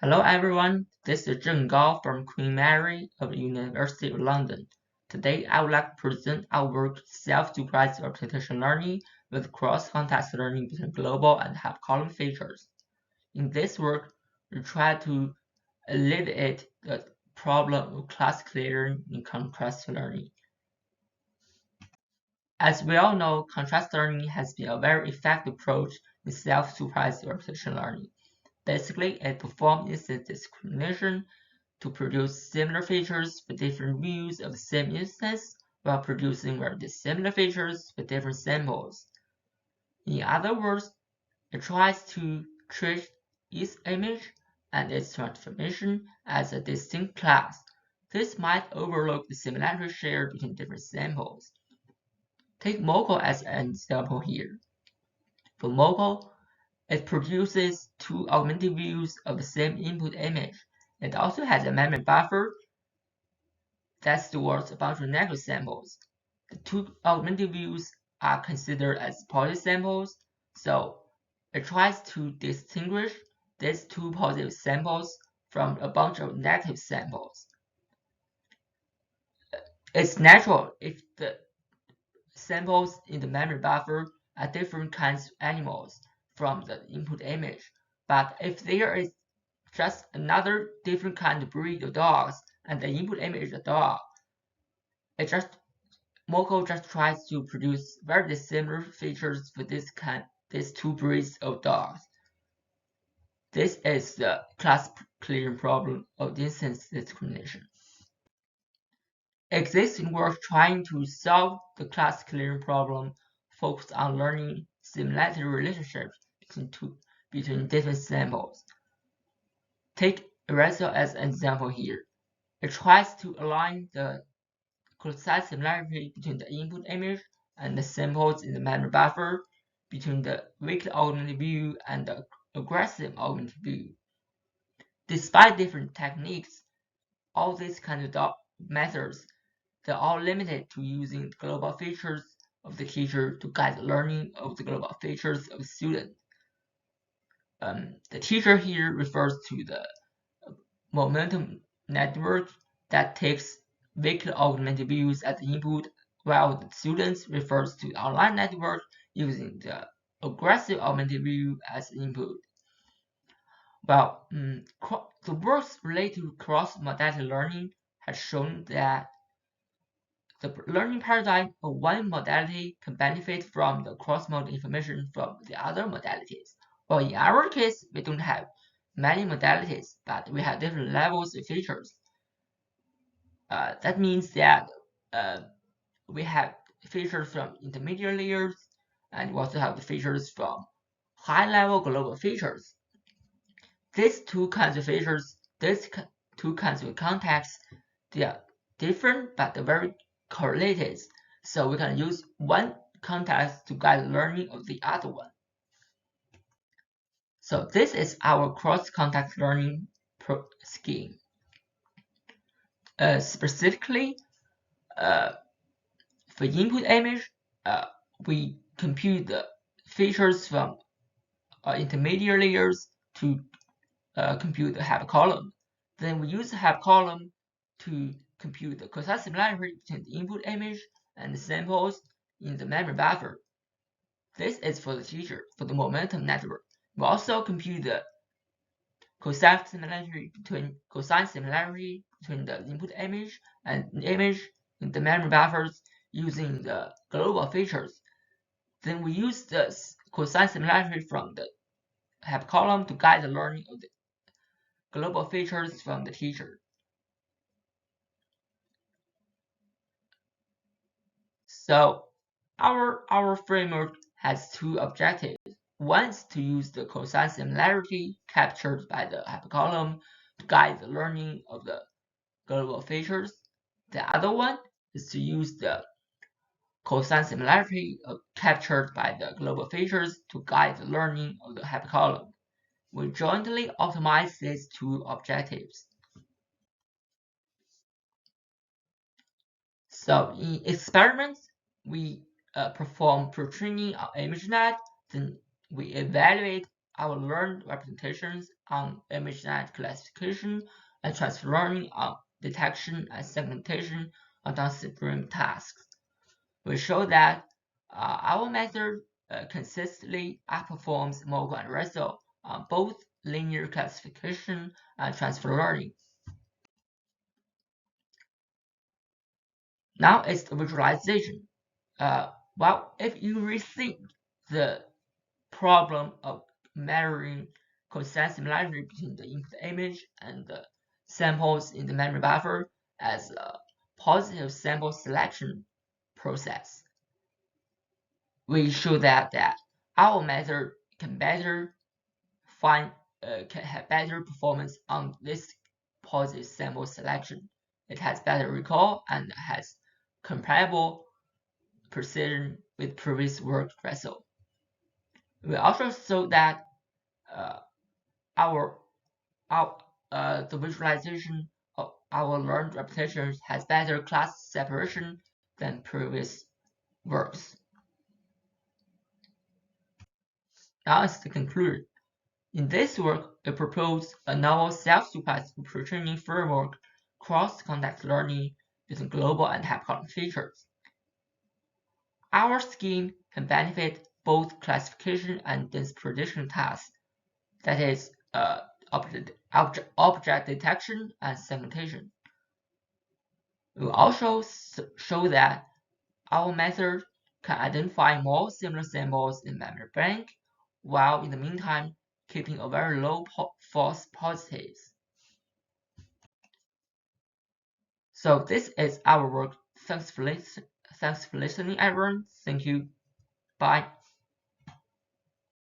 Hello everyone, this is Zheng from Queen Mary of the University of London. Today I would like to present our work Self-Supervised Representation Learning with Cross-Context Learning between Global and Hypercolumn Features. In this work, we try to alleviate the problem of class clearing in contrastive learning. As we all know, contrastive learning has been a very effective approach in self-supervised representation learning. Basically, it performs instance discrimination to produce similar features with different views of the same instance while producing very dissimilar features with different samples. In other words, it tries to treat each image and its transformation as a distinct class. This might overlook the similarity shared between different samples. Take Moco as an example here. For Moco, it produces two augmented views of the same input image. It also has a memory buffer that stores a bunch of negative samples. The two augmented views are considered as positive samples, so it tries to distinguish these two positive samples from a bunch of negative samples. It's natural if the samples in the memory buffer are different kinds of animals from the input image, but if there is just another different kind of breed of dogs and the input image is a dog, Moco just tries to produce very similar features for these two breeds of dogs. This is the class clearing problem of instance discrimination. Existing work trying to solve the class clearing problem focus on learning similarity relationships between different samples. Take Eraser as an example here. It tries to align the close similarity between the input image and the samples in the memory buffer, between the weak augmented view and the aggressive augmented view. Despite different techniques, all these kinds of methods, they're all limited to using the global features of the teacher to guide the learning of the global features of the student. The teacher here refers to the momentum network that takes weakly augmented views as the input, while the students refers to the online network using the aggressive augmented view as the input. Well, the works related to cross-modality learning has shown that the learning paradigm of one modality can benefit from the cross-modal information from the other modalities. Well, in our case, we don't have many modalities, but we have different levels of features. That means that we have features from intermediate layers, and we also have the features from high-level global features. These two kinds of features, these two kinds of contexts, they are different but very correlated. So we can use one context to guide learning of the other one. So this is our cross-context learning scheme. Specifically, for input image, we compute the features from intermediate layers to compute the hypercolumn. Then we use the hypercolumn to compute the cosine similarity between the input image and the samples in the memory buffer. This is for the teacher, for the momentum network. We also compute the cosine similarity between the input image and the image in the memory buffers using the global features. Then we use the cosine similarity from the hypercolumn to guide the learning of the global features from the teacher. So our framework has two objectives. One is to use the cosine similarity captured by the hypercolumn to guide the learning of the global features. The other one is to use the cosine similarity captured by the global features to guide the learning of the hypercolumn. We jointly optimize these two objectives. So in experiments, we perform pre-training on ImageNet, then we evaluate our learned representations on ImageNet classification and transfer learning on detection and segmentation on downstream tasks. We show that our method consistently outperforms Mogul and Russell on both linear classification and transfer learning. Now it's the visualization. Well, if you rethink the problem of measuring constant similarity between the input image and the samples in the memory buffer as a positive sample selection process, we show that our method can have better performance on this positive sample selection. It has better recall and has comparable precision with previous work result. We also show that the visualization of our learned repetitions has better class separation than previous works. Now it's the conclusion. In this work, we propose a novel self-supervised pre-training framework cross-context learning using global and hypercolumn features. Our scheme can benefit both classification and dense prediction tasks, that is, object detection and segmentation. We also show that our method can identify more similar samples in memory bank, while in the meantime keeping a very low false positives. So this is our work. Thanks for listening, everyone. Thank you. Bye.